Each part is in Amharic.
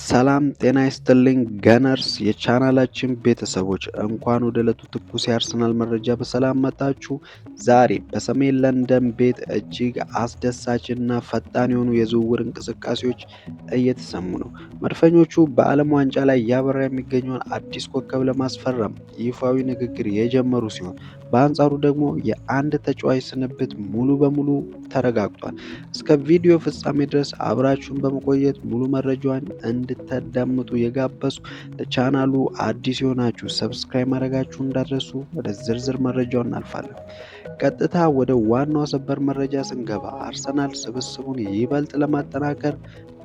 ሰላም ጤና ይስጥልኝ ገነርስ የቻናላችን ቤተሰቦች እንኳን ወደ ዕለቱ ትኩስ የአርሰናል መረጃ በሰላም መጣችሁ። ዛሬ በሰሜን ለንደን ቤት እጅግ አስደሳችና ፈጣን የሆኑ የዝውውር እንቅስቃሴዎች እየተሰሙ ነው። መድፈኞቹ በዓለም ዋንጫ ላይ እያበራ የሚገኘውን አዲስ ኮከብ ለማስፈረም ይፋዊ ንግግር የጀመሩ ሲሆን በአንጻሩ ደግሞ የአንድ ተጫዋች ስንብት ሙሉ በሙሉ ተረጋግጧል። እስከ ቪዲዮ ፍጻሜ ድረስ አብራችሁን በመቆየት ሙሉ መረጃውን እንድታዳምጡ የጋበዝኩ። ለቻናሉ አዲስ የሆናችሁ ሰብስክራይብ ማድረጋችሁን እንዳትረሱ። ወደ ዝርዝር መረጃው እናልፋለን። ቀጥታ ወደ ዋናው ሰበር መረጃ ስንገባ አርሰናል ስብስቡን ይበልጥ ለማጠናከር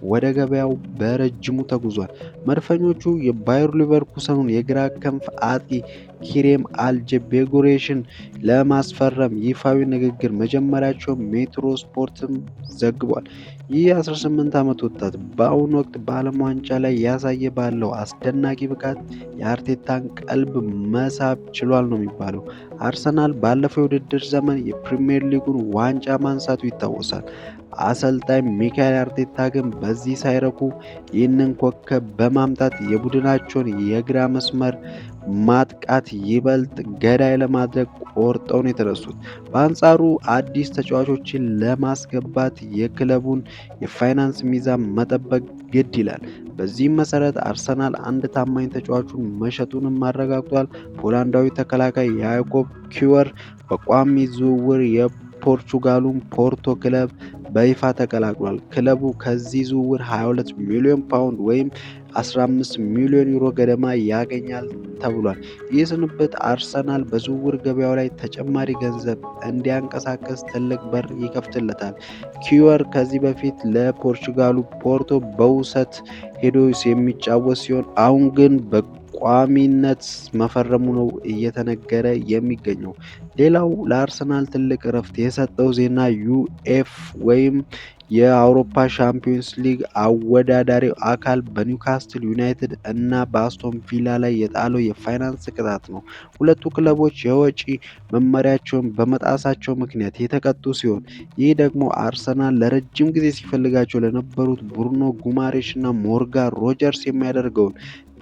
ወደ ገበያው በረጅሙ ተጉዟል። መድፈኞቹ የባየር ሊቨርኩሰኑን የግራ ክንፍ አጥቂ ኪሬም አልጀቤጎሬሽን ለማስፈረም ይፋዊ ንግግር መጀመራቸው ሜትሮ ስፖርትም ዘግቧል። ይህ 18 ዓመት ወጣት በአሁኑ ወቅት በዓለም ዋንጫ ላይ ያሳየ ባለው አስደናቂ ብቃት የአርቴታን ቀልብ መሳብ ችሏል ነው የሚባለው። አርሰናል ባለፈው የውድድር ዘመን የፕሪሚየር ሊጉን ዋንጫ ማንሳቱ ይታወሳል። አሰልጣኝ ሚካኤል አርቴታ ግን በዚህ ሳይረኩ ይህንን ኮከብ በማምጣት የቡድናቸውን የግራ መስመር ማጥቃት ይበልጥ ገዳይ ለማድረግ ቆርጠው ነው የተነሱት። በአንጻሩ አዲስ ተጫዋቾችን ለማስገባት የክለቡን የፋይናንስ ሚዛን መጠበቅ ግድ ይላል። በዚህም መሰረት አርሰናል አንድ ታማኝ ተጫዋቹን መሸጡንም አረጋግጧል። ፖላንዳዊ ተከላካይ ያዕቆብ ኪወር በቋሚ ዝውውር የፖርቹጋሉን ፖርቶ ክለብ በይፋ ተቀላቅሏል። ክለቡ ከዚህ ዝውውር 22 ሚሊዮን ፓውንድ ወይም 15 ሚሊዮን ዩሮ ገደማ ያገኛል ተብሏል። ይህ ስንብት አርሰናል በዝውውር ገበያው ላይ ተጨማሪ ገንዘብ እንዲያንቀሳቀስ ትልቅ በር ይከፍትለታል። ኪወር ከዚህ በፊት ለፖርቹጋሉ ፖርቶ በውሰት ሄዶ የሚጫወት ሲሆን አሁን ግን በቋሚነት መፈረሙ ነው እየተነገረ የሚገኘው። ሌላው ለአርሰናል ትልቅ እረፍት የሰጠው ዜና ዩኤፍ ወይም የአውሮፓ ሻምፒዮንስ ሊግ አወዳዳሪው አካል በኒውካስትል ዩናይትድ እና በአስቶን ቪላ ላይ የጣለው የፋይናንስ ቅጣት ነው። ሁለቱ ክለቦች የወጪ መመሪያቸውን በመጣሳቸው ምክንያት የተቀጡ ሲሆን ይህ ደግሞ አርሰናል ለረጅም ጊዜ ሲፈልጋቸው ለነበሩት ብሩኖ ጉማሬሽ እና ሞርጋን ሮጀርስ የሚያደርገውን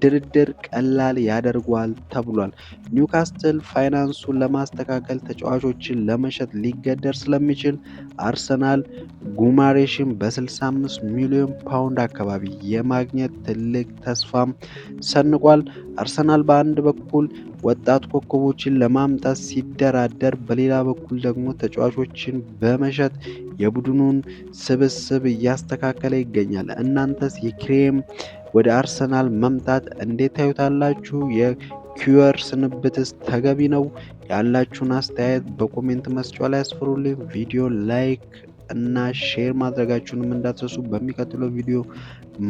ድርድር ቀላል ያደርገዋል ተብሏል። ኒውካስትል ፋይናንሱን ለማስተካከል ተጫዋቾችን ለመሸጥ ሊገደድ ስለሚችል አርሰናል ጉማሬሽን በ65 ሚሊዮን ፓውንድ አካባቢ የማግኘት ትልቅ ተስፋም ሰንቋል። አርሰናል በአንድ በኩል ወጣት ኮከቦችን ለማምጣት ሲደራደር፣ በሌላ በኩል ደግሞ ተጫዋቾችን በመሸጥ የቡድኑን ስብስብ እያስተካከለ ይገኛል። እናንተስ የክሬም ወደ አርሰናል መምጣት እንዴት ታዩታላችሁ? የኪወር ስንብትስ ተገቢ ነው? ያላችሁን አስተያየት በኮሜንት መስጫው ላይ አስፍሩልኝ። ቪዲዮ ላይክ እና ሼር ማድረጋችሁንም እንዳትረሱ። በሚቀጥለው ቪዲዮ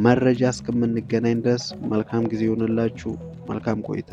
መረጃ እስከምንገናኝ ድረስ መልካም ጊዜ ይሆንላችሁ። መልካም ቆይታ